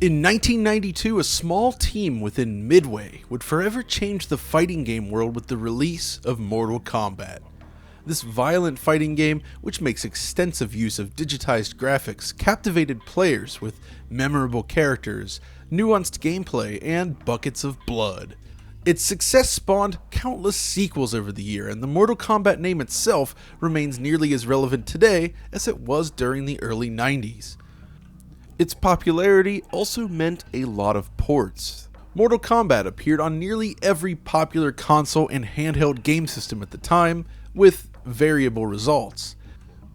In 1992, a small team within Midway would forever change the fighting game world with the release of Mortal Kombat. This violent fighting game, which makes extensive use of digitized graphics, captivated players with memorable characters, nuanced gameplay, and buckets of blood. Its success spawned countless sequels over the year, and the Mortal Kombat name itself remains nearly as relevant today as it was during the early 90s. Its popularity also meant a lot of ports. Mortal Kombat appeared on nearly every popular console and handheld game system at the time, with variable results.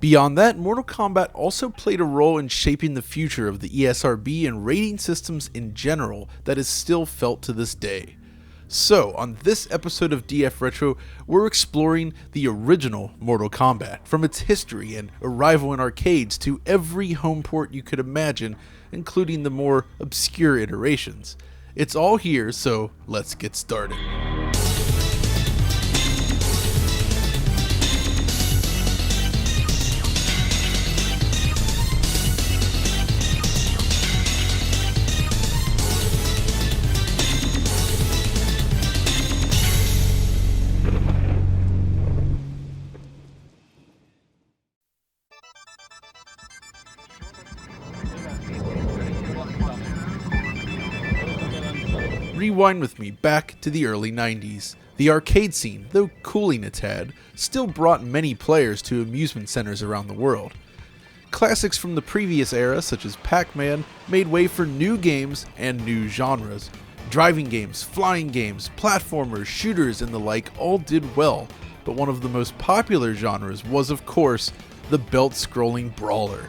Beyond that, Mortal Kombat also played a role in shaping the future of the ESRB and rating systems in general that is still felt to this day. So, on this episode of DF Retro, we're exploring the original Mortal Kombat, from its history and arrival in arcades to every home port you could imagine, including the more obscure iterations. It's all here, so let's get started. Rewind with me back to the early 90s. The arcade scene, though cooling a tad, still brought many players to amusement centers around the world. Classics from the previous era, such as Pac-Man, made way for new games and new genres. Driving games, flying games, platformers, shooters, and the like all did well, but one of the most popular genres was, of course, the belt-scrolling brawler.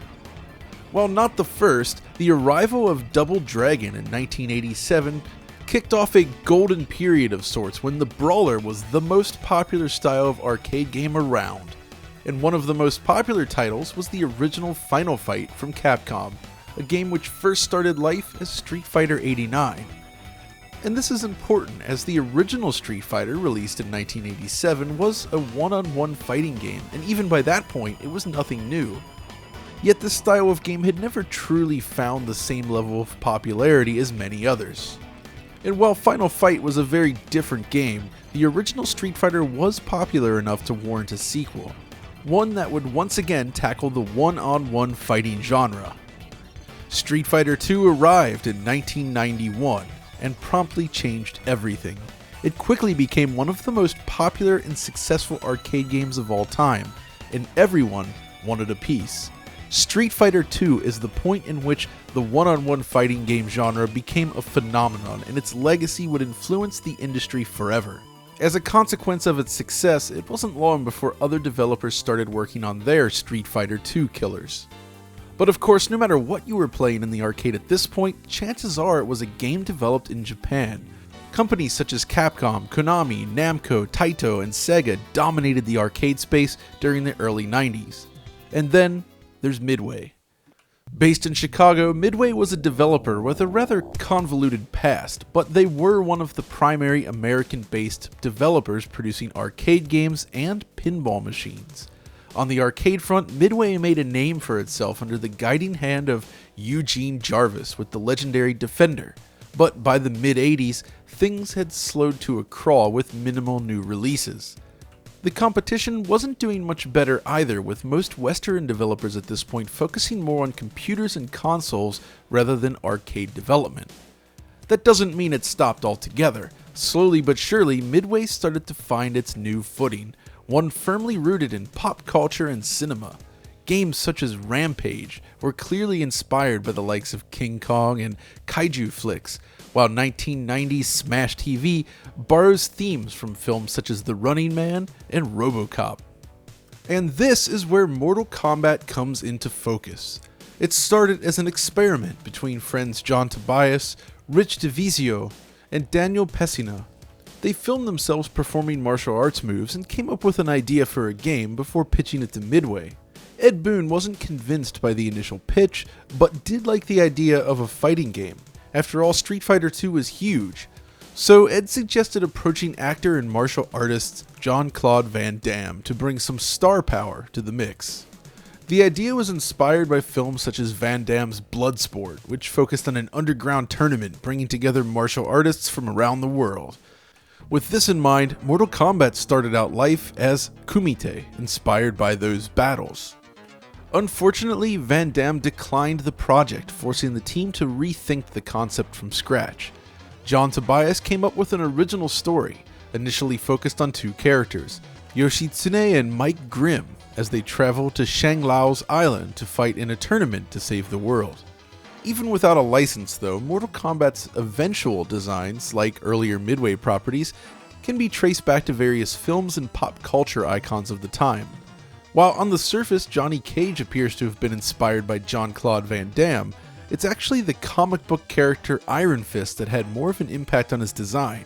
While not the first, the arrival of Double Dragon in 1987 kicked off a golden period of sorts when the brawler was the most popular style of arcade game around. And one of the most popular titles was the original Final Fight from Capcom, a game which first started life as Street Fighter 89. And this is important as the original Street Fighter, released in 1987, was a one-on-one fighting game, and even by that point it was nothing new. Yet this style of game had never truly found the same level of popularity as many others. And while Final Fight was a very different game, the original Street Fighter was popular enough to warrant a sequel, one that would once again tackle the one-on-one fighting genre. Street Fighter II arrived in 1991 and promptly changed everything. It quickly became one of the most popular and successful arcade games of all time, and everyone wanted a piece. Street Fighter II is the point in which the one-on-one fighting game genre became a phenomenon, and its legacy would influence the industry forever. As a consequence of its success, it wasn't long before other developers started working on their Street Fighter II killers. But of course, no matter what you were playing in the arcade at this point, chances are it was a game developed in Japan. Companies such as Capcom, Konami, Namco, Taito, and Sega dominated the arcade space during the early 90s. And then there's Midway. Based in Chicago, Midway was a developer with a rather convoluted past, but they were one of the primary American-based developers producing arcade games and pinball machines. On the arcade front, Midway made a name for itself under the guiding hand of Eugene Jarvis with the legendary Defender, but by the mid-80s, things had slowed to a crawl with minimal new releases. The competition wasn't doing much better either, with most Western developers at this point focusing more on computers and consoles rather than arcade development. That doesn't mean it stopped altogether. Slowly but surely, Midway started to find its new footing, one firmly rooted in pop culture and cinema. Games such as Rampage were clearly inspired by the likes of King Kong and kaiju flicks, while 1990's Smash TV borrows themes from films such as The Running Man and RoboCop. And this is where Mortal Kombat comes into focus. It started as an experiment between friends John Tobias, Rich DeVizio, and Daniel Pessina. They filmed themselves performing martial arts moves and came up with an idea for a game before pitching it to Midway. Ed Boon wasn't convinced by the initial pitch, but did like the idea of a fighting game. After all, Street Fighter II was huge. So Ed suggested approaching actor and martial artist Jean-Claude Van Damme to bring some star power to the mix. The idea was inspired by films such as Van Damme's Bloodsport, which focused on an underground tournament bringing together martial artists from around the world. With this in mind, Mortal Kombat started out life as Kumite, inspired by those battles. Unfortunately, Van Damme declined the project, forcing the team to rethink the concept from scratch. John Tobias came up with an original story, initially focused on two characters, Yoshitsune and Mike Grimm, as they travel to Shanglao's island to fight in a tournament to save the world. Even without a license though, Mortal Kombat's eventual designs, like earlier Midway properties, can be traced back to various films and pop culture icons of the time. While on the surface Johnny Cage appears to have been inspired by Jean-Claude Van Damme, it's actually the comic book character Iron Fist that had more of an impact on his design.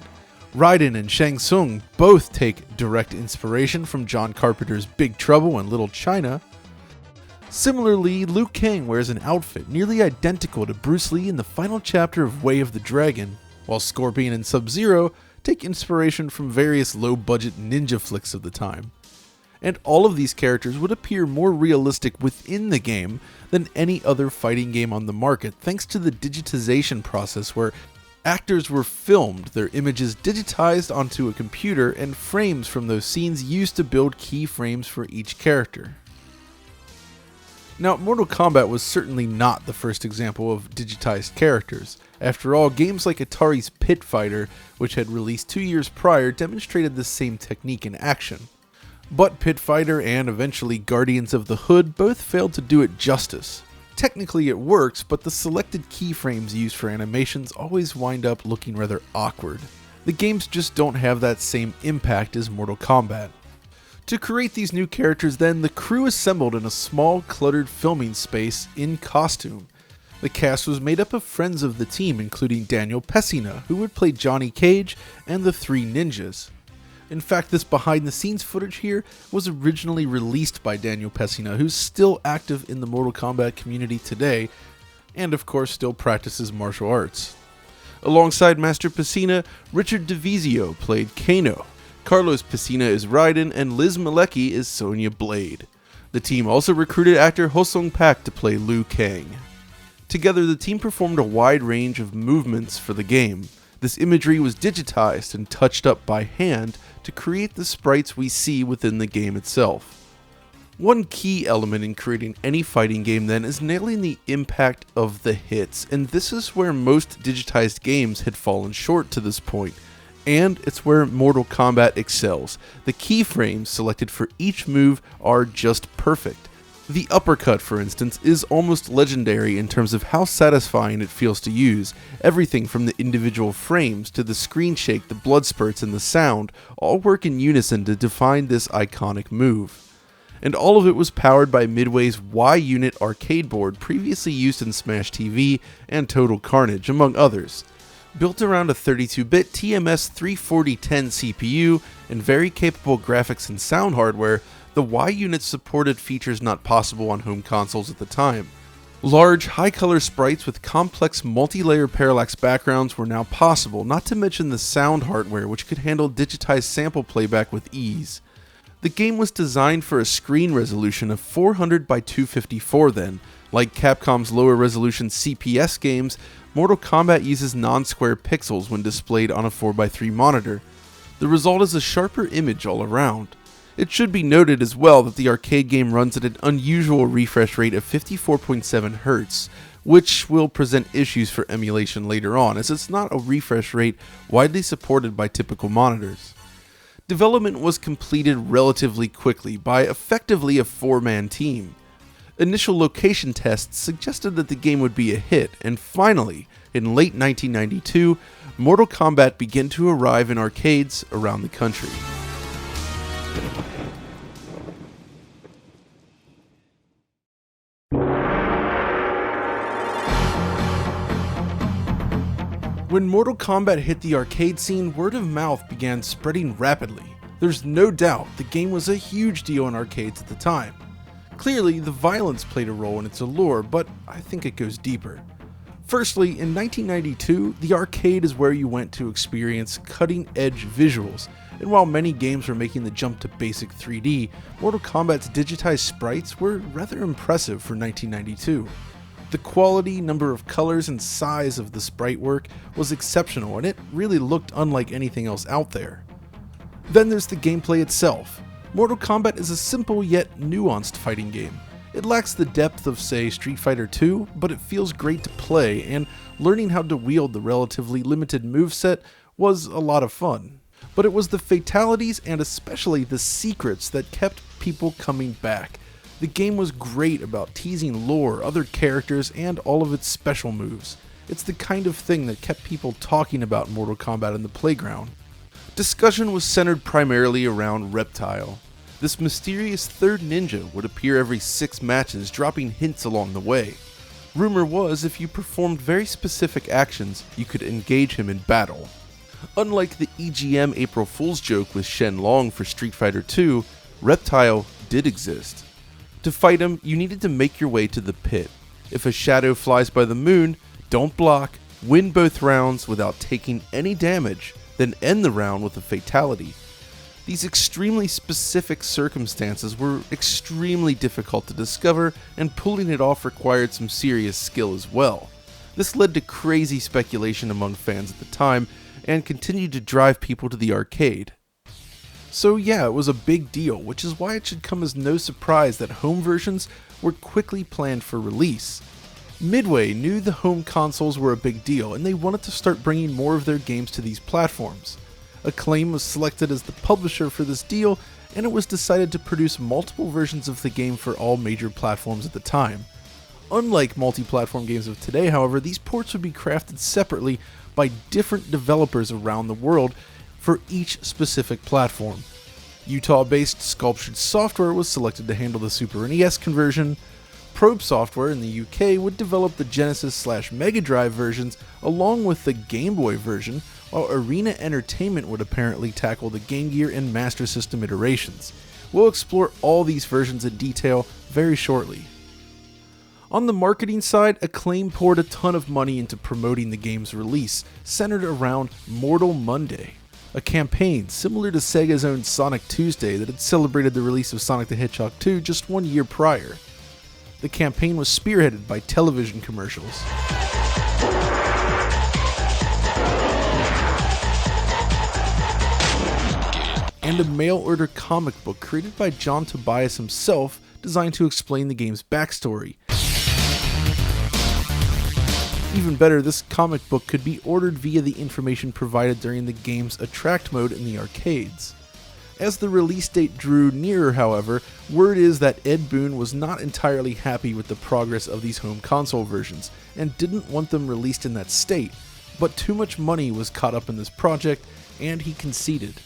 Raiden and Shang Tsung both take direct inspiration from John Carpenter's Big Trouble in Little China. Similarly, Liu Kang wears an outfit nearly identical to Bruce Lee in the final chapter of Way of the Dragon, while Scorpion and Sub-Zero take inspiration from various low-budget ninja flicks of the time. And all of these characters would appear more realistic within the game than any other fighting game on the market, thanks to the digitization process where actors were filmed, their images digitized onto a computer, and frames from those scenes used to build keyframes for each character. Now, Mortal Kombat was certainly not the first example of digitized characters. After all, games like Atari's Pit Fighter, which had released 2 years prior, demonstrated the same technique in action. But Pit Fighter and eventually Guardians of the Hood both failed to do it justice. Technically it works, but the selected keyframes used for animations always wind up looking rather awkward. The games just don't have that same impact as Mortal Kombat. To create these new characters then, the crew assembled in a small, cluttered filming space in costume. The cast was made up of friends of the team, including Daniel Pesina, who would play Johnny Cage, and the three ninjas. In fact, this behind-the-scenes footage here was originally released by Daniel Pesina, who's still active in the Mortal Kombat community today, and of course still practices martial arts. Alongside Master Pesina, Richard DeVizio played Kano, Carlos Pesina is Raiden, and Liz Malecki is Sonya Blade. The team also recruited actor Hosung Pak to play Liu Kang. Together, the team performed a wide range of movements for the game. This imagery was digitized and touched up by hand to create the sprites we see within the game itself. One key element in creating any fighting game then is nailing the impact of the hits, and this is where most digitized games had fallen short to this point, and it's where Mortal Kombat excels. The keyframes selected for each move are just perfect. The uppercut, for instance, is almost legendary in terms of how satisfying it feels to use. Everything from the individual frames to the screen shake, the blood spurts, and the sound all work in unison to define this iconic move. And all of it was powered by Midway's Y-Unit arcade board previously used in Smash TV and Total Carnage, among others. Built around a 32-bit TMS 34010 CPU and very capable graphics and sound hardware, the Y-Unit supported features not possible on home consoles at the time. Large, high-color sprites with complex multi-layer parallax backgrounds were now possible, not to mention the sound hardware which could handle digitized sample playback with ease. The game was designed for a screen resolution of 400 by 254 then. Like Capcom's lower resolution CPS games, Mortal Kombat uses non-square pixels when displayed on a 4x3 monitor. The result is a sharper image all around. It should be noted as well that the arcade game runs at an unusual refresh rate of 54.7 Hz, which will present issues for emulation later on, as it's not a refresh rate widely supported by typical monitors. Development was completed relatively quickly by effectively a 4-man team. Initial location tests suggested that the game would be a hit, and finally, in late 1992, Mortal Kombat began to arrive in arcades around the country. When Mortal Kombat hit the arcade scene, word of mouth began spreading rapidly. There's no doubt the game was a huge deal in arcades at the time. Clearly, the violence played a role in its allure, but I think it goes deeper. Firstly, in 1992, the arcade is where you went to experience cutting-edge visuals, and while many games were making the jump to basic 3D, Mortal Kombat's digitized sprites were rather impressive for 1992. The quality, number of colors, and size of the sprite work was exceptional, and it really looked unlike anything else out there. Then there's the gameplay itself. Mortal Kombat is a simple yet nuanced fighting game. It lacks the depth of, say, Street Fighter 2, but it feels great to play, and learning how to wield the relatively limited moveset was a lot of fun. But it was the fatalities and especially the secrets that kept people coming back. The game was great about teasing lore, other characters, and all of its special moves. It's the kind of thing that kept people talking about Mortal Kombat in the playground. Discussion was centered primarily around Reptile. This mysterious third ninja would appear every 6 matches, dropping hints along the way. Rumor was if you performed very specific actions, you could engage him in battle. Unlike the EGM April Fool's joke with Shen Long for Street Fighter 2, Reptile did exist. To fight him, you needed to make your way to the pit. If a shadow flies by the moon, don't block, win both rounds without taking any damage, then end the round with a fatality. These extremely specific circumstances were extremely difficult to discover, and pulling it off required some serious skill as well. This led to crazy speculation among fans at the time, and continued to drive people to the arcade. So yeah, it was a big deal, which is why it should come as no surprise that home versions were quickly planned for release. Midway knew the home consoles were a big deal, and they wanted to start bringing more of their games to these platforms. Acclaim was selected as the publisher for this deal, and it was decided to produce multiple versions of the game for all major platforms at the time. Unlike multi-platform games of today, however, these ports would be crafted separately by different developers around the world for each specific platform. Utah-based Sculptured Software was selected to handle the Super NES conversion. Probe Software in the UK would develop the Genesis/Mega Drive versions along with the Game Boy version, while Arena Entertainment would apparently tackle the Game Gear and Master System iterations. We'll explore all these versions in detail very shortly. On the marketing side, Acclaim poured a ton of money into promoting the game's release, centered around Mortal Monday, a campaign similar to Sega's own Sonic Tuesday that had celebrated the release of Sonic the Hedgehog 2 just 1 year prior. The campaign was spearheaded by television commercials. And a mail-order comic book created by John Tobias himself, designed to explain the game's backstory. Even better, this comic book could be ordered via the information provided during the game's Attract mode in the arcades. As the release date drew nearer, however, word is that Ed Boon was not entirely happy with the progress of these home console versions, and didn't want them released in that state, but too much money was caught up in this project, and he conceded.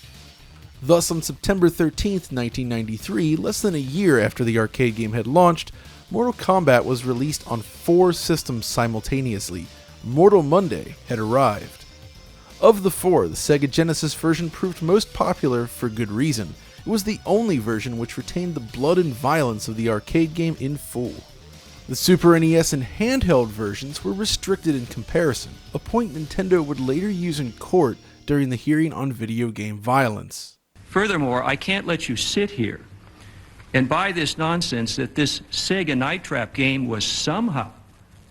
Thus, on September 13th, 1993, less than a year after the arcade game had launched, Mortal Kombat was released on 4 systems simultaneously. Mortal Monday had arrived. Of the 4, the Sega Genesis version proved most popular for good reason. It was the only version which retained the blood and violence of the arcade game in full. The Super NES and handheld versions were restricted in comparison, a point Nintendo would later use in court during the hearing on video game violence. Furthermore, I can't let you sit here and buy this nonsense that this Sega Night Trap game was somehow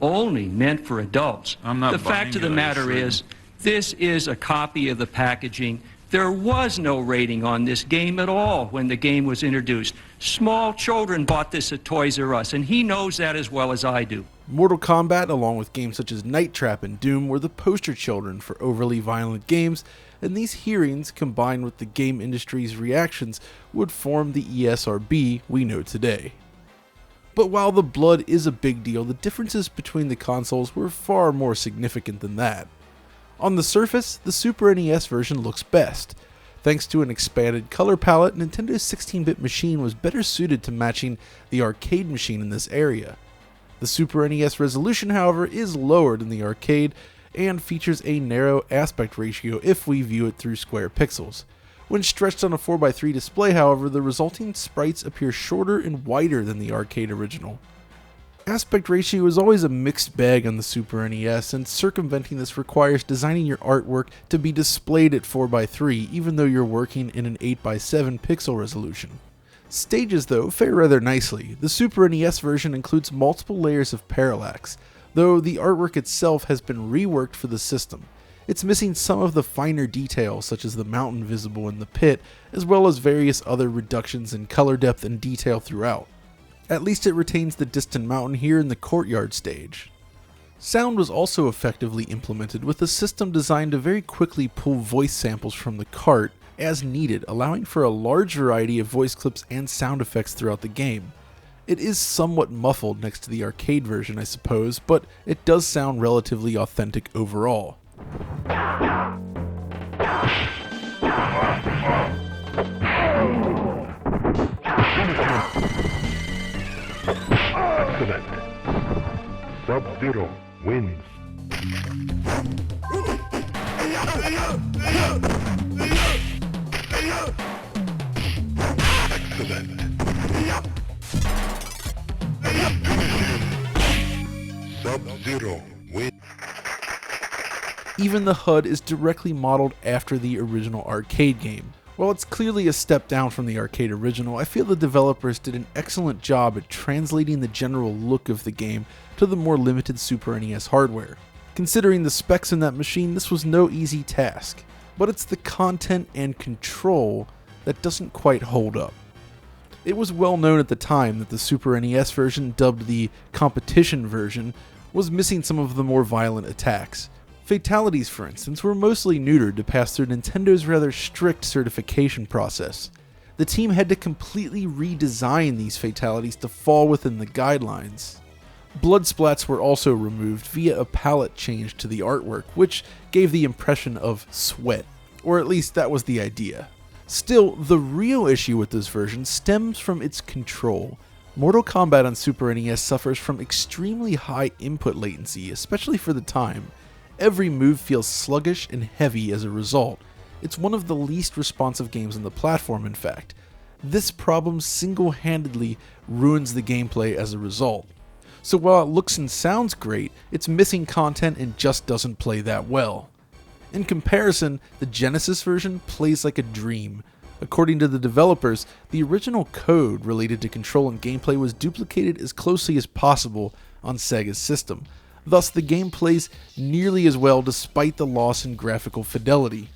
only meant for adults. The fact of the matter is, this is a copy of the packaging. There was no rating on this game at all when the game was introduced. Small children bought this at Toys R Us, and he knows that as well as I do. Mortal Kombat, along with games such as Night Trap and Doom, were the poster children for overly violent games, and these hearings, combined with the game industry's reactions, would form the ESRB we know today. But while the blood is a big deal, the differences between the consoles were far more significant than that. On the surface, the Super NES version looks best. Thanks to an expanded color palette, Nintendo's 16-bit machine was better suited to matching the arcade machine in this area. The Super NES resolution, however, is lower than the arcade, and features a narrow aspect ratio if we view it through square pixels. When stretched on a 4x3 display, however, the resulting sprites appear shorter and wider than the arcade original. Aspect ratio is always a mixed bag on the Super NES, and circumventing this requires designing your artwork to be displayed at 4:3, even though you're working in an 8:7 pixel resolution. Stages, though, fare rather nicely. The Super NES version includes multiple layers of parallax, though the artwork itself has been reworked for the system. It's missing some of the finer details, such as the mountain visible in the pit, as well as various other reductions in color depth and detail throughout. At least it retains the distant mountain here in the courtyard stage. Sound was also effectively implemented with a system designed to very quickly pull voice samples from the cart as needed, allowing for a large variety of voice clips and sound effects throughout the game. It is somewhat muffled next to the arcade version, I suppose, but it does sound relatively authentic overall. Excellent. Sub-Zero wins. Excellent. Sub-Zero wins. Even the HUD is directly modeled after the original arcade game. While it's clearly a step down from the arcade original, I feel the developers did an excellent job at translating the general look of the game to the more limited Super NES hardware. Considering the specs in that machine, this was no easy task, but it's the content and control that doesn't quite hold up. It was well known at the time that the Super NES version, dubbed the competition version, was missing some of the more violent attacks. Fatalities, for instance, were mostly neutered to pass through Nintendo's rather strict certification process. The team had to completely redesign these fatalities to fall within the guidelines. Blood splats were also removed via a palette change to the artwork, which gave the impression of sweat, or at least that was the idea. Still, the real issue with this version stems from its control. Mortal Kombat on Super NES suffers from extremely high input latency, especially for the time. Every move feels sluggish and heavy as a result. It's one of the least responsive games on the platform, in fact. This problem single-handedly ruins the gameplay as a result. So while it looks and sounds great, it's missing content and just doesn't play that well. In comparison, the Genesis version plays like a dream. According to the developers, the original code related to control and gameplay was duplicated as closely as possible on Sega's system. Thus, the game plays nearly as well despite the loss in graphical fidelity.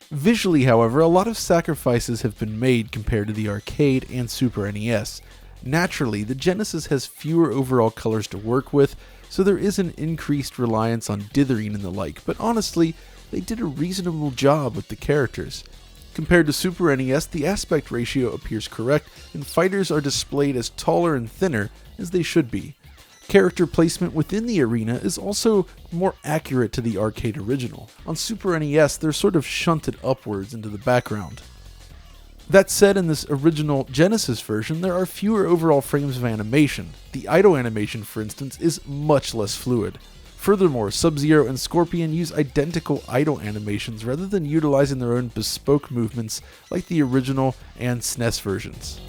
Visually, however, a lot of sacrifices have been made compared to the arcade and Super NES. Naturally, the Genesis has fewer overall colors to work with, so there is an increased reliance on dithering and the like, but honestly, they did a reasonable job with the characters. Compared to Super NES, the aspect ratio appears correct, and fighters are displayed as taller and thinner, as they should be. Character placement within the arena is also more accurate to the arcade original. On Super NES, they're sort of shunted upwards into the background. That said, in this original Genesis version, there are fewer overall frames of animation. The idle animation, for instance, is much less fluid. Furthermore, Sub-Zero and Scorpion use identical idle animations rather than utilizing their own bespoke movements like the original and SNES versions.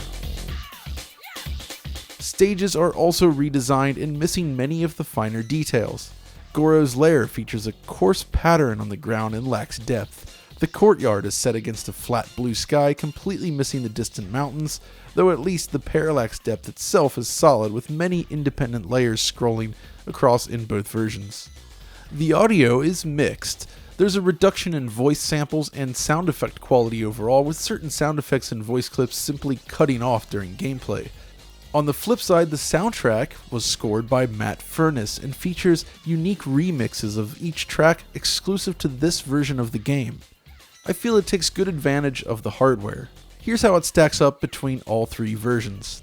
Stages are also redesigned and missing many of the finer details. Goro's lair features a coarse pattern on the ground and lacks depth. The courtyard is set against a flat blue sky, completely missing the distant mountains, though at least the parallax depth itself is solid, with many independent layers scrolling across in both versions. The audio is mixed. There's a reduction in voice samples and sound effect quality overall, with certain sound effects and voice clips simply cutting off during gameplay. On the flip side, the soundtrack was scored by Matt Furness and features unique remixes of each track exclusive to this version of the game. I feel it takes good advantage of the hardware. Here's how it stacks up between all three versions.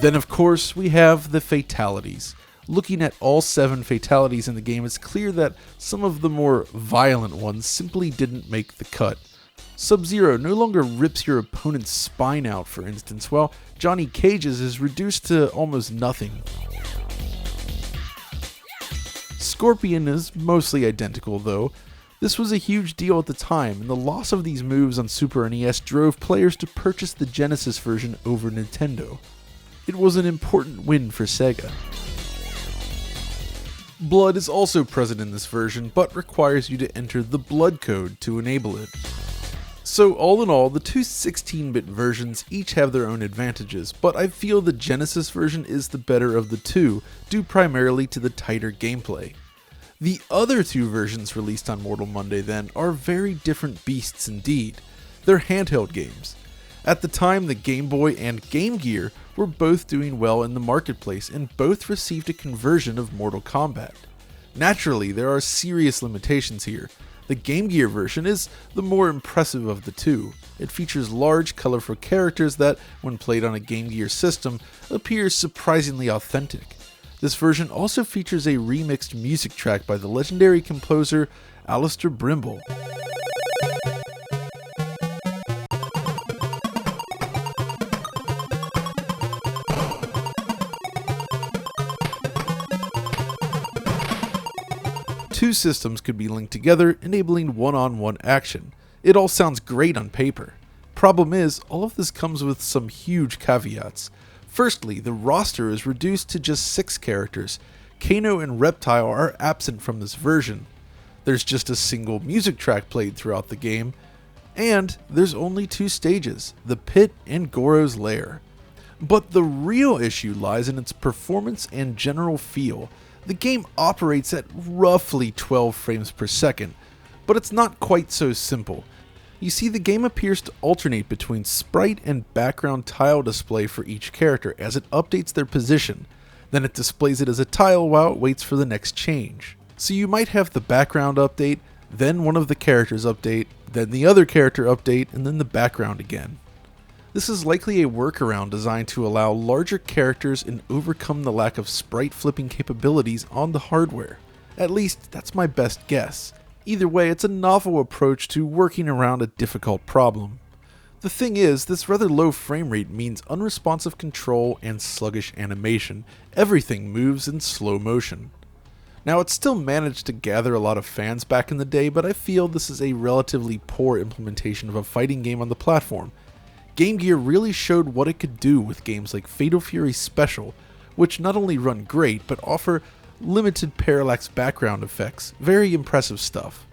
Then of course we have the fatalities. Looking at all 7 fatalities in the game, it's clear that some of the more violent ones simply didn't make the cut. Sub-Zero no longer rips your opponent's spine out, for instance, while Johnny Cage's is reduced to almost nothing. Scorpion is mostly identical though. This was a huge deal at the time, and the loss of these moves on Super NES drove players to purchase the Genesis version over Nintendo. It was an important win for Sega. Blood is also present in this version, but requires you to enter the blood code to enable it. So all in all, the two 16-bit versions each have their own advantages, but I feel the Genesis version is the better of the two, due primarily to the tighter gameplay. The other 2 versions released on Mortal Monday then are very different beasts indeed. They're handheld games. At the time, the Game Boy and Game Gear were both doing well in the marketplace, and both received a conversion of Mortal Kombat. Naturally, there are serious limitations here. The Game Gear version is the more impressive of the two. It features large, colorful characters that, when played on a Game Gear system, appear surprisingly authentic. This version also features a remixed music track by the legendary composer Alistair Brimble. Two systems could be linked together, enabling one-on-one action. It all sounds great on paper. Problem is, all of this comes with some huge caveats. Firstly, the roster is reduced to just 6 characters. Kano and Reptile are absent from this version. There's just a single music track played throughout the game. And there's only 2 stages, the pit and Goro's lair. But the real issue lies in its performance and general feel. The game operates at roughly 12 frames per second, but it's not quite so simple. You see, the game appears to alternate between sprite and background tile display for each character as it updates their position. Then it displays it as a tile while it waits for the next change. So you might have the background update, then one of the characters update, then the other character update, and then the background again. This is likely a workaround designed to allow larger characters and overcome the lack of sprite flipping capabilities on the hardware. At least, that's my best guess. Either way, it's a novel approach to working around a difficult problem. The thing is, this rather low frame rate means unresponsive control and sluggish animation. Everything moves in slow motion. Now, it still managed to gather a lot of fans back in the day, but I feel this is a relatively poor implementation of a fighting game on the platform. Game Gear really showed what it could do with games like Fatal Fury Special, which not only run great, but offer limited parallax background effects. Very impressive stuff.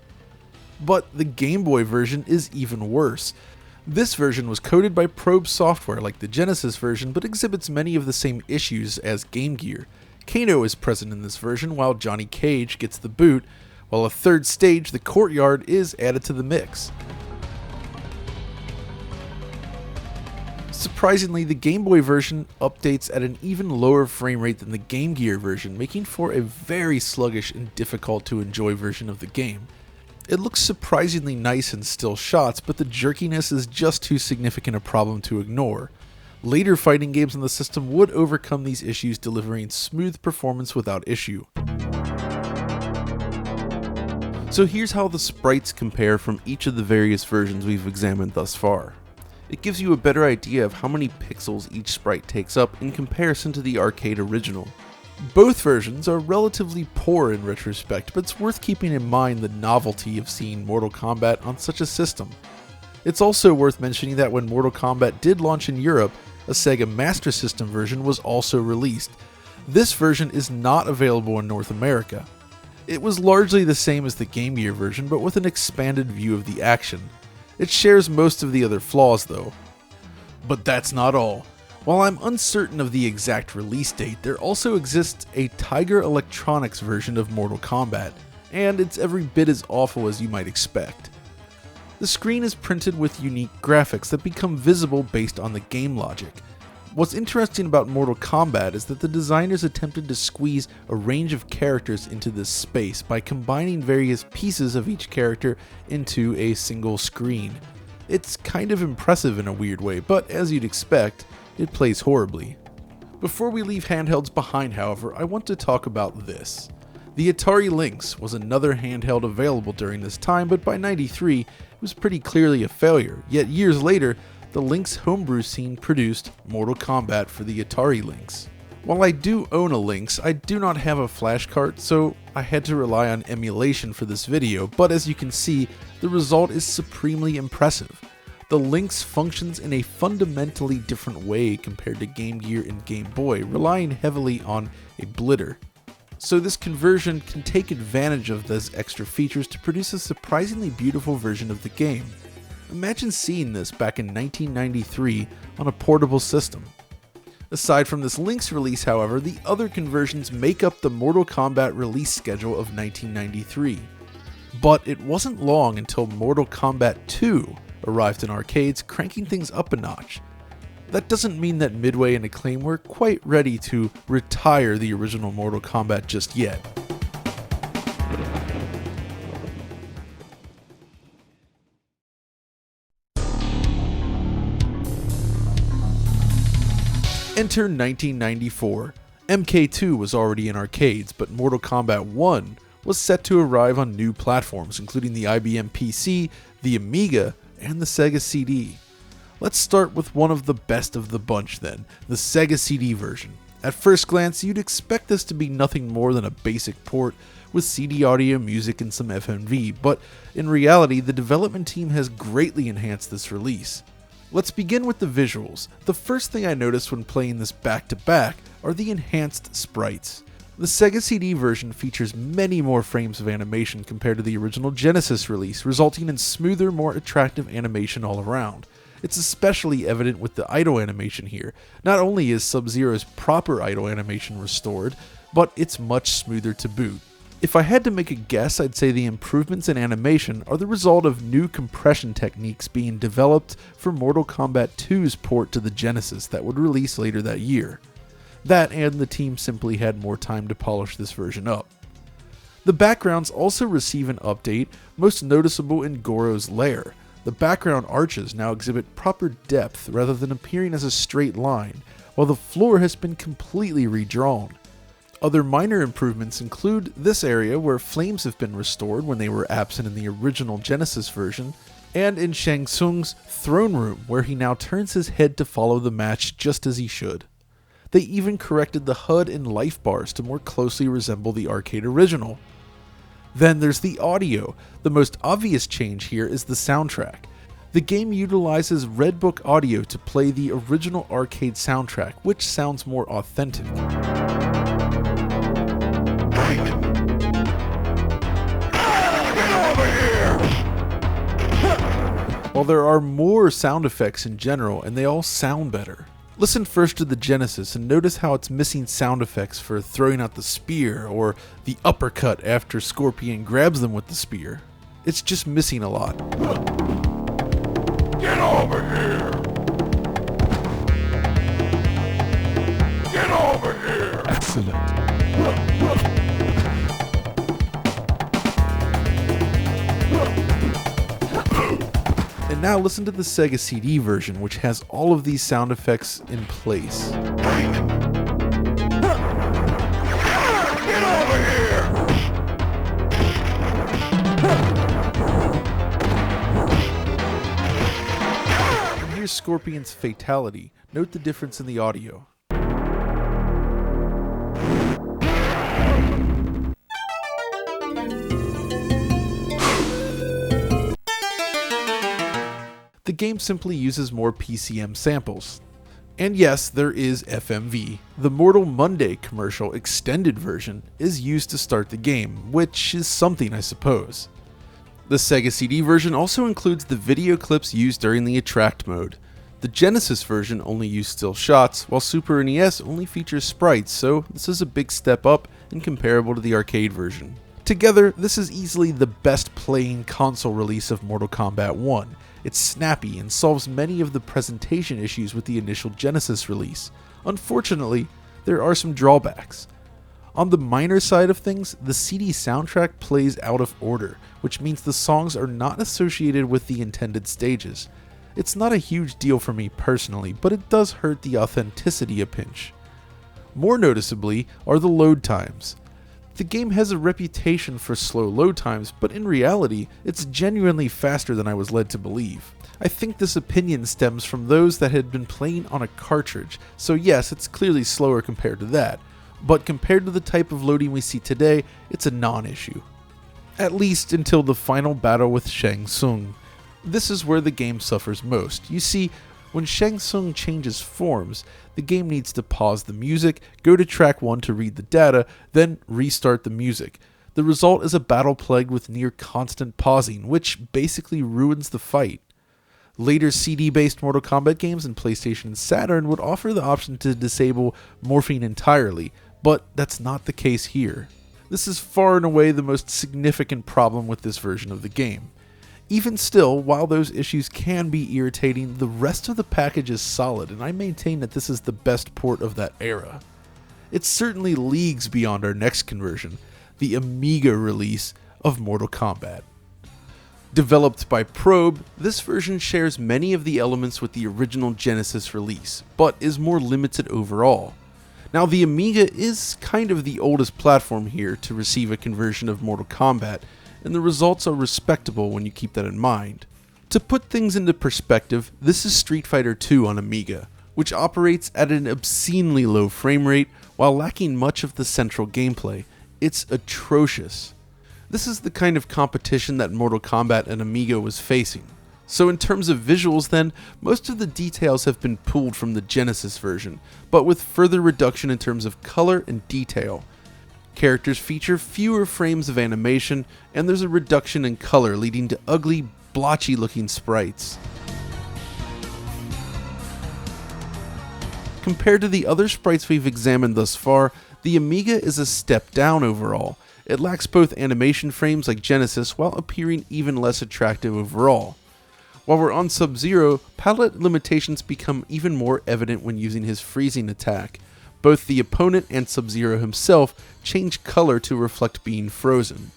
But the Game Boy version is even worse. This version was coded by Probe Software like the Genesis version, but exhibits many of the same issues as Game Gear. Kano is present in this version, while Johnny Cage gets the boot, while a third stage, the Courtyard, is added to the mix. Surprisingly, the Game Boy version updates at an even lower frame rate than the Game Gear version, making for a very sluggish and difficult to enjoy version of the game. It looks surprisingly nice in still shots, but the jerkiness is just too significant a problem to ignore. Later fighting games on the system would overcome these issues, delivering smooth performance without issue. So here's how the sprites compare from each of the various versions we've examined thus far. It gives you a better idea of how many pixels each sprite takes up in comparison to the arcade original. Both versions are relatively poor in retrospect, but it's worth keeping in mind the novelty of seeing Mortal Kombat on such a system. It's also worth mentioning that when Mortal Kombat did launch in Europe, a Sega Master System version was also released. This version is not available in North America. It was largely the same as the Game Gear version, but with an expanded view of the action. It shares most of the other flaws though. But that's not all. While I'm uncertain of the exact release date, there also exists a Tiger Electronics version of Mortal Kombat, and it's every bit as awful as you might expect. The screen is printed with unique graphics that become visible based on the game logic. What's interesting about Mortal Kombat is that the designers attempted to squeeze a range of characters into this space by combining various pieces of each character into a single screen. It's kind of impressive in a weird way, but as you'd expect, it plays horribly. Before we leave handhelds behind, however, I want to talk about this. The Atari Lynx was another handheld available during this time, but by '93 it was pretty clearly a failure, yet years later, the Lynx homebrew scene produced Mortal Kombat for the Atari Lynx. While I do own a Lynx, I do not have a flash cart, so I had to rely on emulation for this video, but as you can see, the result is supremely impressive. The Lynx functions in a fundamentally different way compared to Game Gear and Game Boy, relying heavily on a blitter. So this conversion can take advantage of those extra features to produce a surprisingly beautiful version of the game. Imagine seeing this back in 1993 on a portable system. Aside from this Lynx release, however, the other conversions make up the Mortal Kombat release schedule of 1993. But it wasn't long until Mortal Kombat 2 arrived in arcades, cranking things up a notch. That doesn't mean that Midway and Acclaim were quite ready to retire the original Mortal Kombat just yet. Enter 1994. MK2 was already in arcades, but Mortal Kombat 1 was set to arrive on new platforms, including the IBM PC, the Amiga, and the Sega CD. Let's start with one of the best of the bunch then, the Sega CD version. At first glance, you'd expect this to be nothing more than a basic port with CD audio, music, and some FMV, but in reality, the development team has greatly enhanced this release. Let's begin with the visuals. The first thing I noticed when playing this back-to-back are the enhanced sprites. The Sega CD version features many more frames of animation compared to the original Genesis release, resulting in smoother, more attractive animation all around. It's especially evident with the idle animation here. Not only is Sub-Zero's proper idle animation restored, but it's much smoother to boot. If I had to make a guess, I'd say the improvements in animation are the result of new compression techniques being developed for Mortal Kombat 2's port to the Genesis that would release later that year. That and the team simply had more time to polish this version up. The backgrounds also receive an update, most noticeable in Goro's lair. The background arches now exhibit proper depth rather than appearing as a straight line, while the floor has been completely redrawn. Other minor improvements include this area where flames have been restored when they were absent in the original Genesis version, and in Shang Tsung's throne room where he now turns his head to follow the match just as he should. They even corrected the HUD and life bars to more closely resemble the arcade original. Then there's the audio. The most obvious change here is the soundtrack. The game utilizes Red Book audio to play the original arcade soundtrack, which sounds more authentic. While there are more sound effects in general, and they all sound better. Listen first to the Genesis and notice how it's missing sound effects for throwing out the spear or the uppercut after Scorpion grabs them with the spear. It's just missing a lot. Get over here! Get over here! Excellent. And now listen to the Sega CD version, which has all of these sound effects in place. Get over here! And here's Scorpion's fatality. Note the difference in the audio. The game simply uses more PCM samples. And yes, there is FMV. The Mortal Monday commercial extended version is used to start the game, which is something, I suppose. The Sega CD version also includes the video clips used during the Attract mode. The Genesis version only used still shots, while Super NES only features sprites, so this is a big step up and comparable to the arcade version. Together, this is easily the best playing console release of Mortal Kombat 1. It's snappy and solves many of the presentation issues with the initial Genesis release. Unfortunately, there are some drawbacks. On the minor side of things, the CD soundtrack plays out of order, which means the songs are not associated with the intended stages. It's not a huge deal for me personally, but it does hurt the authenticity a pinch. More noticeably are the load times. The game has a reputation for slow load times, but in reality, it's genuinely faster than I was led to believe. I think this opinion stems from those that had been playing on a cartridge, so yes, it's clearly slower compared to that, but compared to the type of loading we see today, it's a non-issue. At least until the final battle with Shang Tsung. This is where the game suffers most. You see, when Shang Tsung changes forms, the game needs to pause the music, go to track 1 to read the data, then restart the music. The result is a battle plagued with near constant pausing, which basically ruins the fight. Later CD-based Mortal Kombat games in PlayStation and Saturn would offer the option to disable morphing entirely, but that's not the case here. This is far and away the most significant problem with this version of the game. Even still, while those issues can be irritating, the rest of the package is solid, and I maintain that this is the best port of that era. It's certainly leagues beyond our next conversion, the Amiga release of Mortal Kombat. Developed by Probe, this version shares many of the elements with the original Genesis release, but is more limited overall. Now, the Amiga is kind of the oldest platform here to receive a conversion of Mortal Kombat, and the results are respectable when you keep that in mind. To put things into perspective, this is Street Fighter II on Amiga, which operates at an obscenely low frame rate while lacking much of the central gameplay. It's atrocious. This is the kind of competition that Mortal Kombat and Amiga was facing. So in terms of visuals then, most of the details have been pulled from the Genesis version, but with further reduction in terms of color and detail. Characters feature fewer frames of animation, and there's a reduction in color leading to ugly, blotchy looking sprites. Compared to the other sprites we've examined thus far, the Amiga is a step down overall. It lacks both animation frames like Genesis while appearing even less attractive overall. While we're on Sub-Zero, palette limitations become even more evident when using his freezing attack. Both the opponent and Sub-Zero himself change color to reflect being frozen.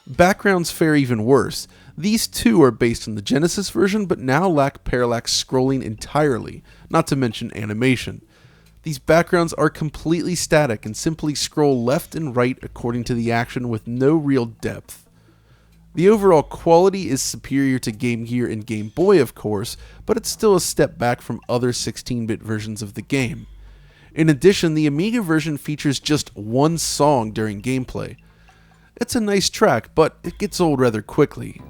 Backgrounds fare even worse. These too are based on the Genesis version but now lack parallax scrolling entirely, not to mention animation. These backgrounds are completely static and simply scroll left and right according to the action with no real depth. The overall quality is superior to Game Gear and Game Boy of course, but it's still a step back from other 16-bit versions of the game. In addition, the Amiga version features just one song during gameplay. It's a nice track, but it gets old rather quickly.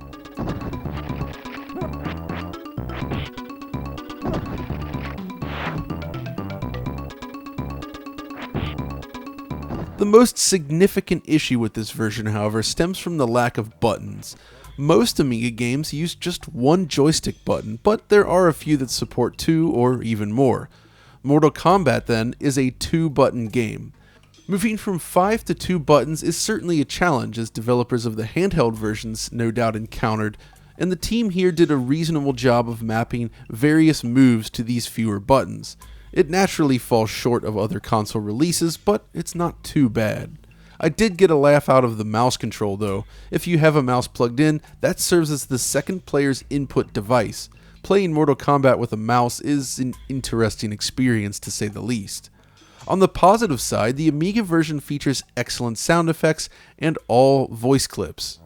The most significant issue with this version, however, stems from the lack of buttons. Most Amiga games use just one joystick button, but there are a few that support 2 or even more. Mortal Kombat, then, is a 2-button game. Moving from 5 to 2 buttons is certainly a challenge, as developers of the handheld versions no doubt encountered, and the team here did a reasonable job of mapping various moves to these fewer buttons. It naturally falls short of other console releases, but it's not too bad. I did get a laugh out of the mouse control though. If you have a mouse plugged in, that serves as the second player's input device. Playing Mortal Kombat with a mouse is an interesting experience to say the least. On the positive side, the Amiga version features excellent sound effects and all voice clips.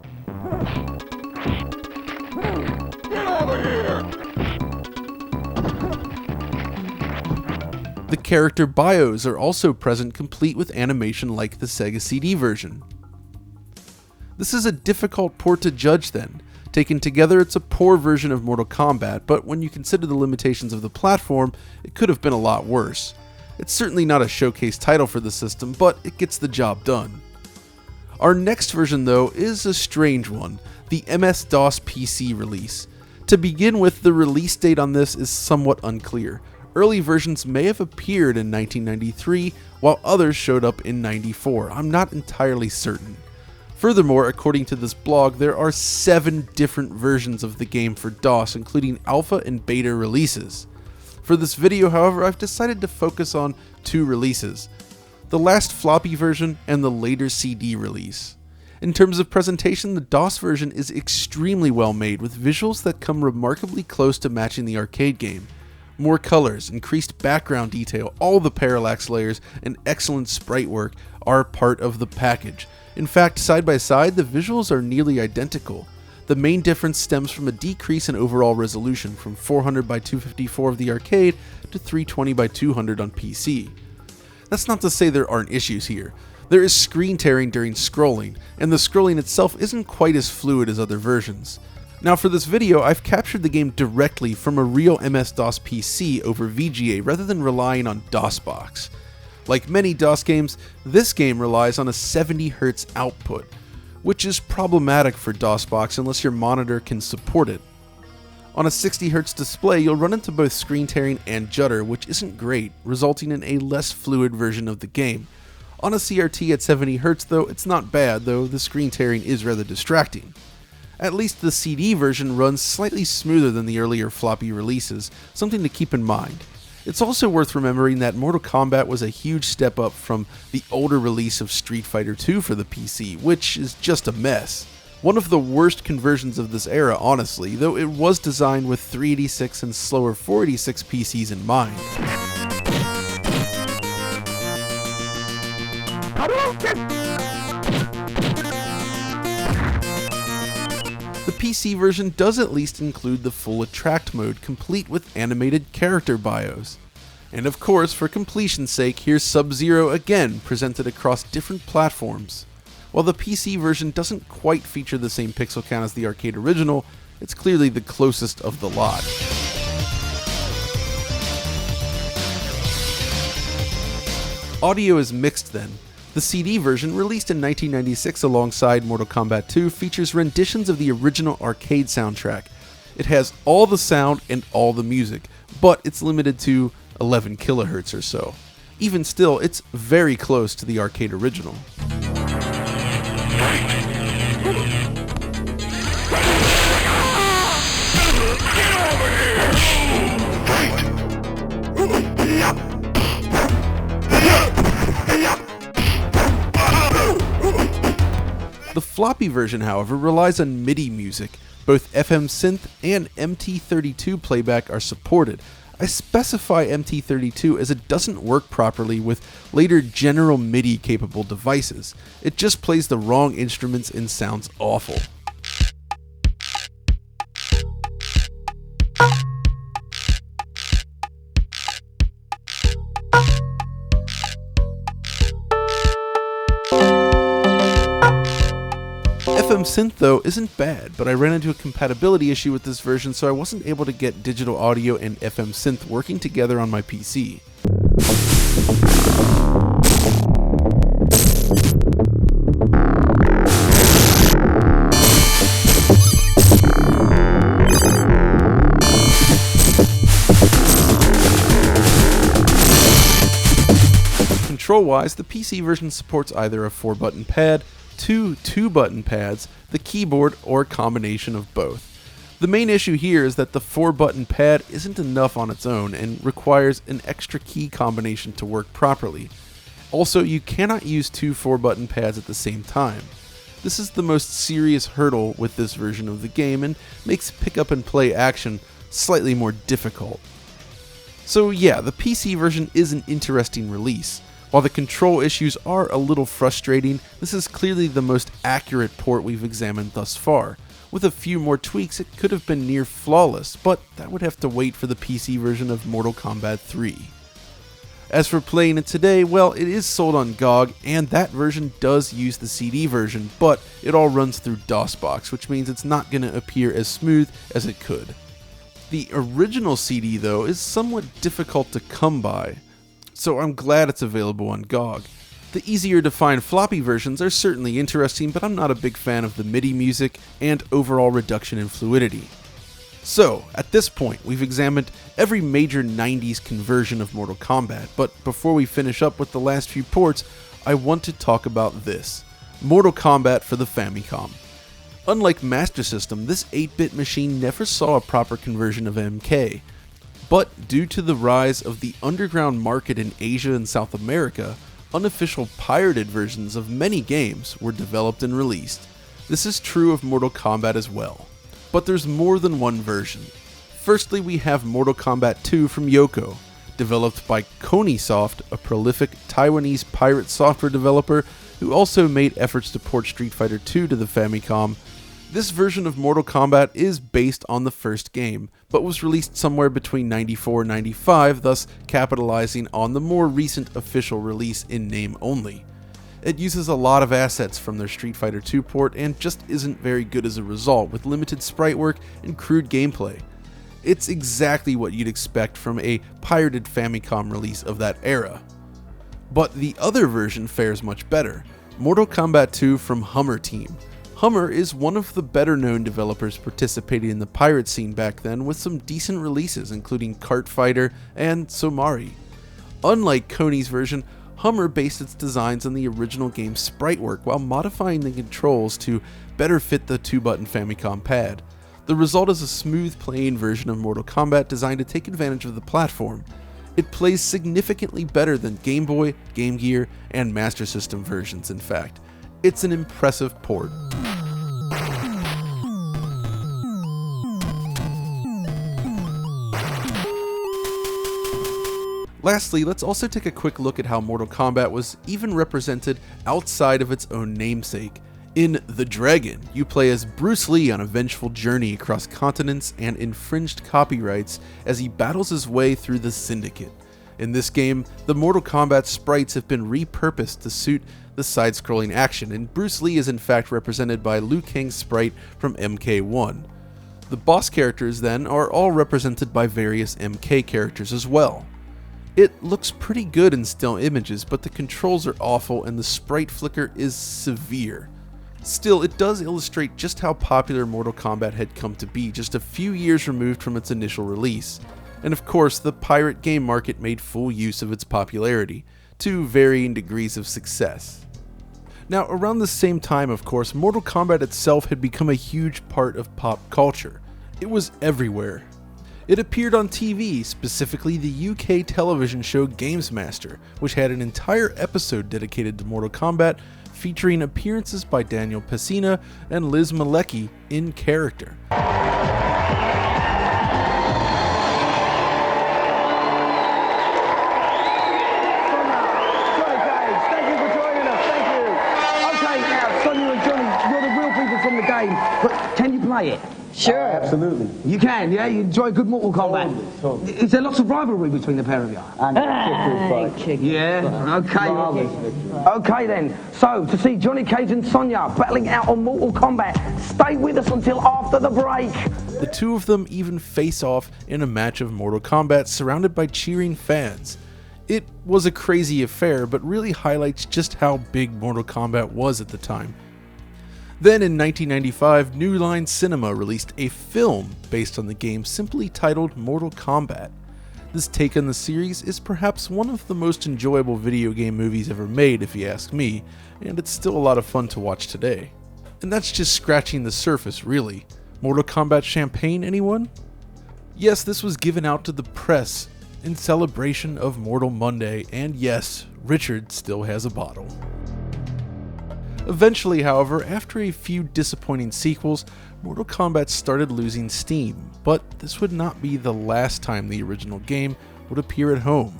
Get over here! The character bios are also present, complete with animation like the Sega CD version. This is a difficult port to judge then. Taken together, it's a poor version of Mortal Kombat, but when you consider the limitations of the platform, it could have been a lot worse. It's certainly not a showcase title for the system, but it gets the job done. Our next version though is a strange one, the MS-DOS PC release. To begin with, the release date on this is somewhat unclear. Early versions may have appeared in 1993, while others showed up in 94. I'm not entirely certain. Furthermore, according to this blog, there are 7 different versions of the game for DOS, including alpha and beta releases. For this video, however, I've decided to focus on 2 releases: the last floppy version and the later CD release. In terms of presentation, the DOS version is extremely well made, with visuals that come remarkably close to matching the arcade game. More colors, increased background detail, all the parallax layers, and excellent sprite work are part of the package. In fact, side by side, the visuals are nearly identical. The main difference stems from a decrease in overall resolution from 400 by 254 of the arcade to 320 by 200 on PC. That's not to say there aren't issues here. There is screen tearing during scrolling, and the scrolling itself isn't quite as fluid as other versions. Now for this video, I've captured the game directly from a real MS-DOS PC over VGA rather than relying on DOSBox. Like many DOS games, this game relies on a 70Hz output, which is problematic for DOSBox unless your monitor can support it. On a 60Hz display, you'll run into both screen tearing and judder, which isn't great, resulting in a less fluid version of the game. On a CRT at 70Hz though, it's not bad, though the screen tearing is rather distracting. At least the CD version runs slightly smoother than the earlier floppy releases, something to keep in mind. It's also worth remembering that Mortal Kombat was a huge step up from the older release of Street Fighter II for the PC, which is just a mess. One of the worst conversions of this era, honestly, though it was designed with 386 and slower 486 PCs in mind. The PC version does at least include the full attract mode, complete with animated character bios. And of course, for completion's sake, here's Sub-Zero again, presented across different platforms. While the PC version doesn't quite feature the same pixel count as the arcade original, it's clearly the closest of the lot. Audio is mixed then. The CD version, released in 1996 alongside Mortal Kombat 2, features renditions of the original arcade soundtrack. It has all the sound and all the music, but it's limited to 11 kHz or so. Even still, it's very close to the arcade original. The floppy version, however, relies on MIDI music. Both FM synth and MT32 playback are supported. I specify MT32 as it doesn't work properly with later general MIDI capable devices. It just plays the wrong instruments and sounds awful. FM synth though isn't bad, but I ran into a compatibility issue with this version, so I wasn't able to get digital audio and FM synth working together on my PC. Control-wise, the PC version supports either a 4-button pad, two 2-button pads, the keyboard, or a combination of both. The main issue here is that the 4-button pad isn't enough on its own and requires an extra key combination to work properly. Also, you cannot use two 4-button pads at the same time. This is the most serious hurdle with this version of the game and makes pick up and play action slightly more difficult. So yeah, the PC version is an interesting release. While the control issues are a little frustrating, this is clearly the most accurate port we've examined thus far. With a few more tweaks, it could have been near flawless, but that would have to wait for the PC version of Mortal Kombat 3. As for playing it today, well, it is sold on GOG, and that version does use the CD version, but it all runs through DOSBox, which means it's not going to appear as smooth as it could. The original CD, though, is somewhat difficult to come by, so I'm glad it's available on GOG. The easier to find floppy versions are certainly interesting, but I'm not a big fan of the MIDI music and overall reduction in fluidity. So, at this point, we've examined every major 90s conversion of Mortal Kombat, but before we finish up with the last few ports, I want to talk about this: Mortal Kombat for the Famicom. Unlike Master System, this 8-bit machine never saw a proper conversion of MK. But due to the rise of the underground market in Asia and South America, unofficial pirated versions of many games were developed and released. This is true of Mortal Kombat as well. But there's more than one version. Firstly, we have Mortal Kombat 2 from Yoko. Developed by Konisoft, a prolific Taiwanese pirate software developer who also made efforts to port Street Fighter II to the Famicom. This version of Mortal Kombat is based on the first game, but was released somewhere between 94 and 95, thus capitalizing on the more recent official release in name only. It uses a lot of assets from their Street Fighter II port and just isn't very good as a result, with limited sprite work and crude gameplay. It's exactly what you'd expect from a pirated Famicom release of that era. But the other version fares much better, Mortal Kombat 2 from Hummer Team. Hummer is one of the better known developers participating in the pirate scene back then, with some decent releases including Kart Fighter and Somari. Unlike Koni's version, Hummer based its designs on the original game's sprite work while modifying the controls to better fit the 2-button Famicom pad. The result is a smooth playing version of Mortal Kombat designed to take advantage of the platform. It plays significantly better than Game Boy, Game Gear, and Master System versions, in fact. It's an impressive port. Lastly, let's also take a quick look at how Mortal Kombat was even represented outside of its own namesake. In The Dragon, you play as Bruce Lee on a vengeful journey across continents and infringed copyrights as he battles his way through the Syndicate. In this game, the Mortal Kombat sprites have been repurposed to suit the side-scrolling action, and Bruce Lee is in fact represented by Liu Kang's sprite from MK1. The boss characters then are all represented by various MK characters as well. It looks pretty good in still images, but the controls are awful and the sprite flicker is severe. Still, it does illustrate just how popular Mortal Kombat had come to be just a few years removed from its initial release. And of course, the pirate game market made full use of its popularity, to varying degrees of success. Now, around the same time, of course, Mortal Kombat itself had become a huge part of pop culture. It was everywhere. It appeared on TV, specifically the UK television show Games Master, which had an entire episode dedicated to Mortal Kombat, featuring appearances by Daniel Pesina and Liz Malecki in character. From the game, but can you play it? Sure. Absolutely. You can, yeah? You enjoy good Mortal Kombat? Totally. Is there lots of rivalry between the pair of you? Yeah, okay. Okay then, so to see Johnny Cage and Sonya battling out on Mortal Kombat, stay with us until after the break. The two of them even face off in a match of Mortal Kombat surrounded by cheering fans. It was a crazy affair, but really highlights just how big Mortal Kombat was at the time. Then in 1995, New Line Cinema released a film based on the game simply titled Mortal Kombat. This take on the series is perhaps one of the most enjoyable video game movies ever made, if you ask me, and it's still a lot of fun to watch today. And that's just scratching the surface, really. Mortal Kombat champagne, anyone? Yes, this was given out to the press in celebration of Mortal Monday, and yes, Richard still has a bottle. Eventually, however, after a few disappointing sequels, Mortal Kombat started losing steam, but this would not be the last time the original game would appear at home.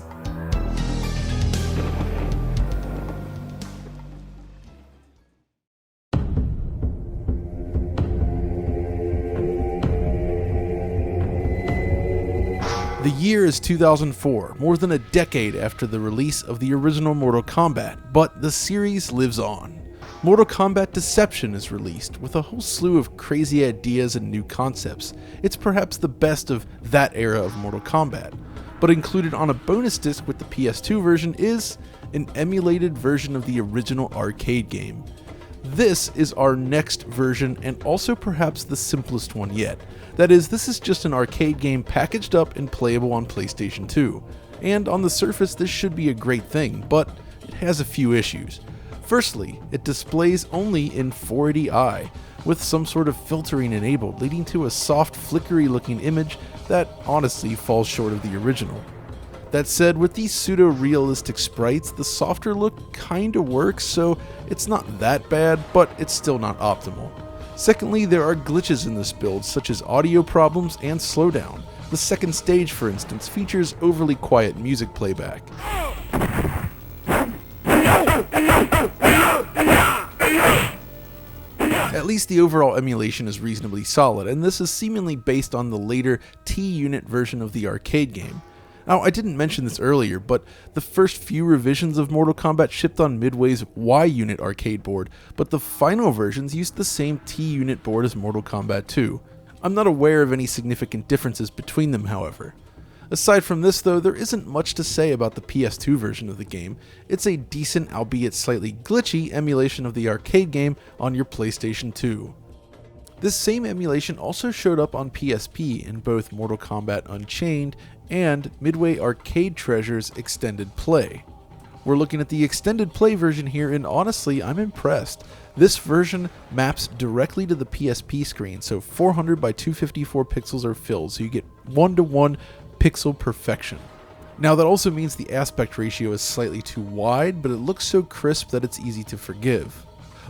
The year is 2004, more than a decade after the release of the original Mortal Kombat, but the series lives on. Mortal Kombat Deception is released, with a whole slew of crazy ideas and new concepts. It's perhaps the best of that era of Mortal Kombat, but included on a bonus disc with the PS2 version is an emulated version of the original arcade game. This is our next version and also perhaps the simplest one yet. That is, this is just an arcade game packaged up and playable on PlayStation 2. And on the surface this should be a great thing, but it has a few issues. Firstly, it displays only in 480i, with some sort of filtering enabled, leading to a soft, flickery looking image that honestly falls short of the original. That said, with these pseudo-realistic sprites, the softer look kinda works, so it's not that bad, but it's still not optimal. Secondly, there are glitches in this build, such as audio problems and slowdown, The second stage, for instance, features overly quiet music playback. At least the overall emulation is reasonably solid, and this is seemingly based on the later T-Unit version of the arcade game. Now, I didn't mention this earlier, but the first few revisions of Mortal Kombat shipped on Midway's Y-Unit arcade board, but the final versions used the same T-Unit board as Mortal Kombat 2. I'm not aware of any significant differences between them, however. Aside from this though, there isn't much to say about the PS2 version of the game. It's a decent, albeit slightly glitchy, emulation of the arcade game on your PlayStation 2. This same emulation also showed up on PSP in both Mortal Kombat Unchained and Midway Arcade Treasures Extended Play. We're looking at the extended play version here, and honestly, I'm impressed. This version maps directly to the PSP screen, so 400 by 254 pixels are filled, so you get 1:1 pixel perfection. Now that also means the aspect ratio is slightly too wide, but it looks so crisp that it's easy to forgive.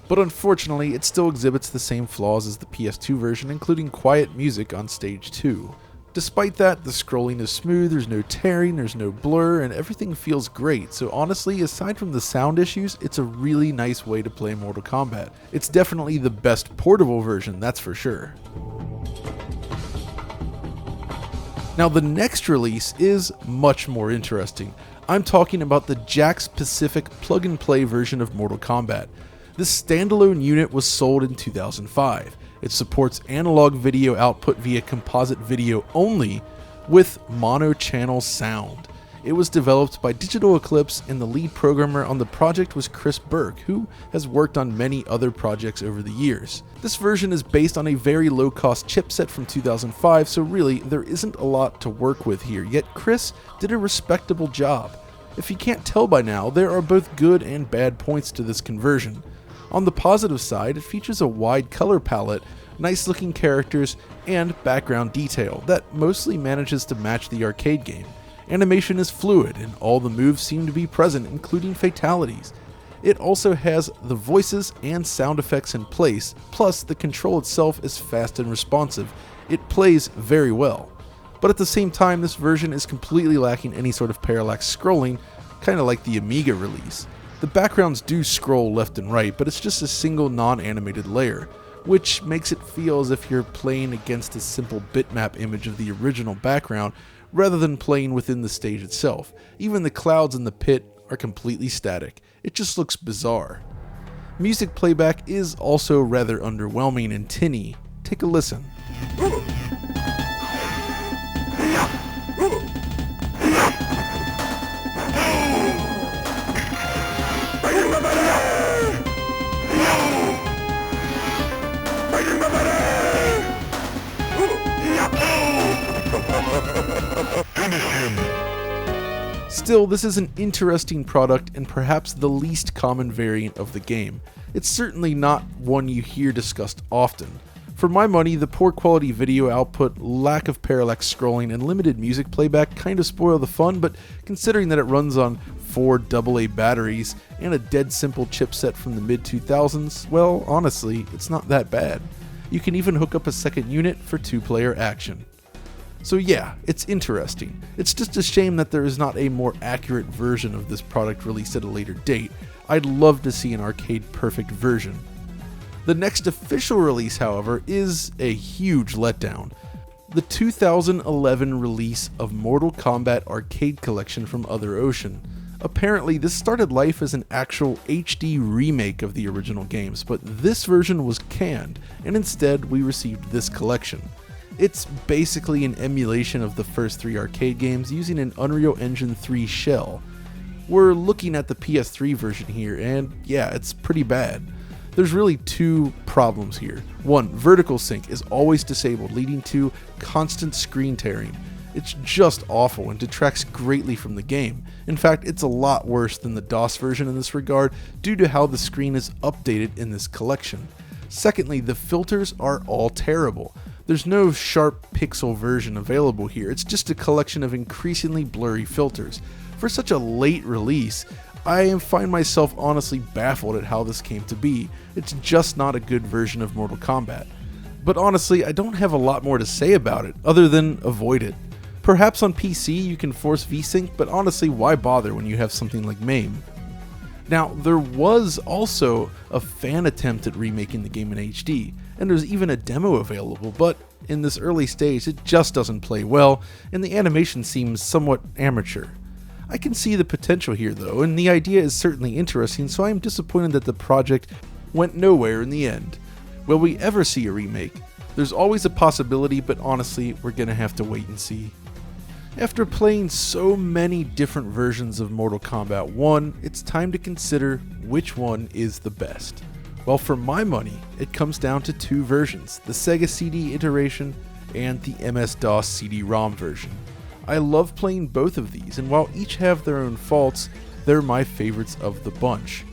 But unfortunately, it still exhibits the same flaws as the PS2 version, including quiet music on stage 2. Despite that, the scrolling is smooth, there's no tearing, there's no blur, and everything feels great, so honestly, aside from the sound issues, it's a really nice way to play Mortal Kombat. It's definitely the best portable version, that's for sure. Now the next release is much more interesting. I'm talking about the Jakks Pacific plug-and-play version of Mortal Kombat. This standalone unit was sold in 2005. It supports analog video output via composite video only with mono-channel sound. It was developed by Digital Eclipse, and the lead programmer on the project was Chris Burke, who has worked on many other projects over the years. This version is based on a very low-cost chipset from 2005, so really, there isn't a lot to work with here, yet Chris did a respectable job. If you can't tell by now, there are both good and bad points to this conversion. On the positive side, it features a wide color palette, nice looking characters, and background detail that mostly manages to match the arcade game. Animation is fluid, and all the moves seem to be present, including fatalities. It also has the voices and sound effects in place, plus the control itself is fast and responsive. It plays very well. But at the same time, this version is completely lacking any sort of parallax scrolling, kinda like the Amiga release. The backgrounds do scroll left and right, but it's just a single non-animated layer, which makes it feel as if you're playing against a simple bitmap image of the original background, rather than playing within the stage itself. Even the clouds in the pit are completely static. It just looks bizarre. Music playback is also rather underwhelming and tinny. Take a listen. Still, this is an interesting product and perhaps the least common variant of the game. It's certainly not one you hear discussed often. For my money, the poor quality video output, lack of parallax scrolling, and limited music playback kind of spoil the fun, but considering that it runs on 4 AA batteries and a dead simple chipset from the mid-2000s, well, honestly, it's not that bad. You can even hook up a second unit for 2-player action. So yeah, it's interesting. It's just a shame that there is not a more accurate version of this product released at a later date. I'd love to see an arcade-perfect version. The next official release, however, is a huge letdown. The 2011 release of Mortal Kombat Arcade Collection from Other Ocean. Apparently, this started life as an actual HD remake of the original games, but this version was canned, and instead we received this collection. It's basically an emulation of the first 3 arcade games using an Unreal Engine 3 shell. We're looking at the PS3 version here, and yeah, it's pretty bad. There's really 2 problems here. 1, vertical sync is always disabled, leading to constant screen tearing. It's just awful and detracts greatly from the game. In fact, it's a lot worse than the DOS version in this regard due to how the screen is updated in this collection. Secondly, the filters are all terrible. There's no sharp pixel version available here, it's just a collection of increasingly blurry filters. For such a late release, I find myself honestly baffled at how this came to be. It's just not a good version of Mortal Kombat. But honestly, I don't have a lot more to say about it, other than avoid it. Perhaps on PC you can force VSync, but honestly, why bother when you have something like MAME? Now, there was also a fan attempt at remaking the game in HD, and there's even a demo available, but in this early stage it just doesn't play well, and the animation seems somewhat amateur. I can see the potential here though, and the idea is certainly interesting, so I am disappointed that the project went nowhere in the end. Will we ever see a remake? There's always a possibility, but honestly, we're gonna have to wait and see. After playing so many different versions of Mortal Kombat 1, it's time to consider which one is the best. Well, for my money, it comes down to two versions, the Sega CD iteration and the MS-DOS CD-ROM version. I love playing both of these, and while each have their own faults, they're my favorites of the bunch.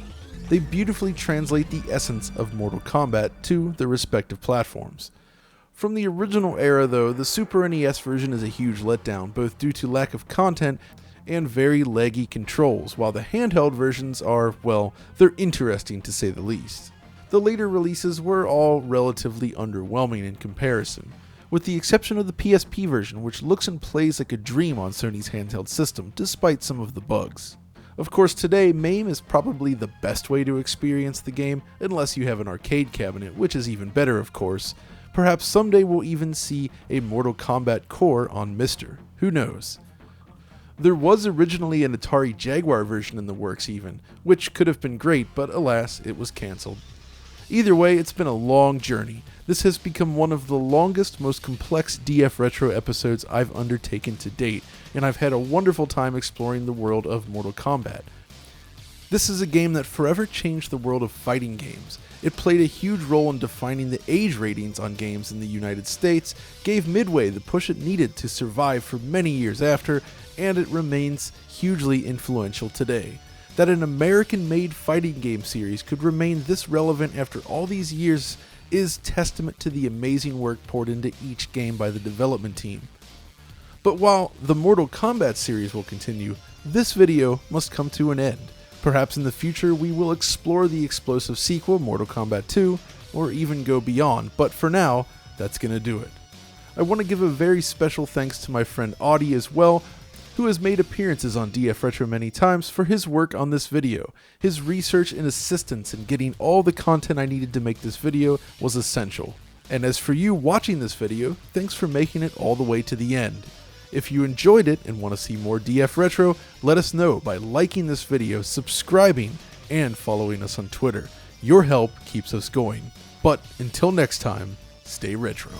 They beautifully translate the essence of Mortal Kombat to their respective platforms. From the original era though, the Super NES version is a huge letdown, both due to lack of content and very laggy controls, while the handheld versions are, well, they're interesting to say the least. The later releases were all relatively underwhelming in comparison, with the exception of the PSP version, which looks and plays like a dream on Sony's handheld system, despite some of the bugs. Of course, today, MAME is probably the best way to experience the game, unless you have an arcade cabinet, which is even better of course. Perhaps someday we'll even see a Mortal Kombat core on Mr. Who knows? There was originally an Atari Jaguar version in the works even, which could have been great, but alas, it was cancelled. Either way, it's been a long journey. This has become one of the longest, most complex DF Retro episodes I've undertaken to date, and I've had a wonderful time exploring the world of Mortal Kombat. This is a game that forever changed the world of fighting games. It played a huge role in defining the age ratings on games in the United States, gave Midway the push it needed to survive for many years after, and it remains hugely influential today. That an American-made fighting game series could remain this relevant after all these years is testament to the amazing work poured into each game by the development team. But while the Mortal Kombat series will continue, this video must come to an end. Perhaps in the future we will explore the explosive sequel, Mortal Kombat 2, or even go beyond, but for now, that's gonna do it. I want to give a very special thanks to my friend Audie as well, who has made appearances on DF Retro many times, for his work on this video. His research and assistance in getting all the content I needed to make this video was essential. And as for you watching this video, thanks for making it all the way to the end. If you enjoyed it and want to see more DF Retro, let us know by liking this video, subscribing, and following us on Twitter. Your help keeps us going. But until next time, stay retro.